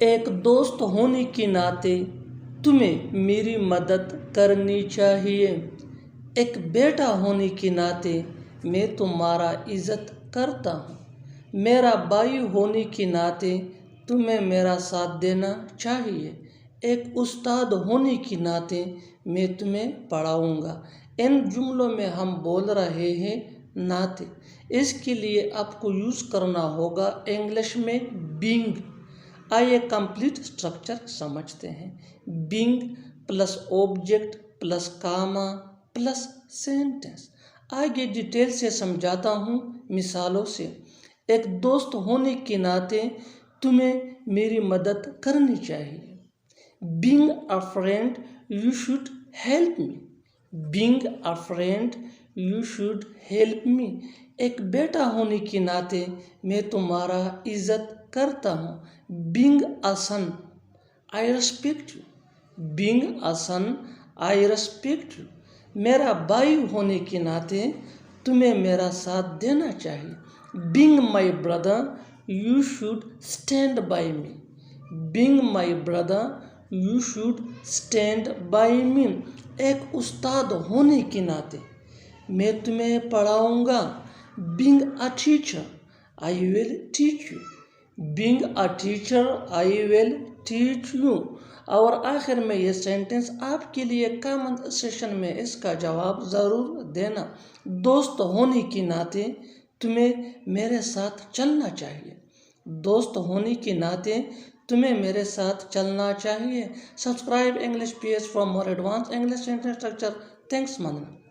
एक दोस्त होने के नाते तुम्हें मेरी मदद करनी चाहिए। एक बेटा होने के नाते मैं तुम्हारा इज़्ज़त करता हूँ। मेरा भाई होने के नाते तुम्हें मेरा साथ देना चाहिए। एक उस्ताद होने के नाते मैं तुम्हें पढ़ाऊँगा। इन जुमलों में हम बोल रहे हैं नाते। इसके लिए आपको यूज़ करना होगा इंग्लिश में बीइंग। आइए कंप्लीट स्ट्रक्चर समझते हैं। बीइंग प्लस ऑब्जेक्ट प्लस कामा प्लस सेंटेंस। आगे डिटेल से समझाता हूँ मिसालों से। एक दोस्त होने के नाते तुम्हें मेरी मदद करनी चाहिए। Being a friend, you should help me. Being a friend, you should help me. एक बेटा होने के नाते मैं तुम्हारा इज़्ज़त करता हूँ। Being a son, I respect you. Being a son, I respect you. मेरा भाई होने के नाते तुम्हें मेरा साथ देना चाहिए। Being my brother, you should stand by me. Being my brother, you should stand by me. एक उस्ताद होने के नाते मैं तुम्हें पढ़ाऊँगा। Being a teacher, I will teach you. Being a teacher, I will teach you. और आखिर में ये सेंटेंस आपके लिए कमेंट सेशन में इसका जवाब ज़रूर देना। दोस्त होने के नाते तुम्हें मेरे साथ चलना चाहिए। दोस्त होने के नाते तुम्हें मेरे साथ चलना चाहिए। Subscribe English PS for more advance English sentence structure. Thanks मानना।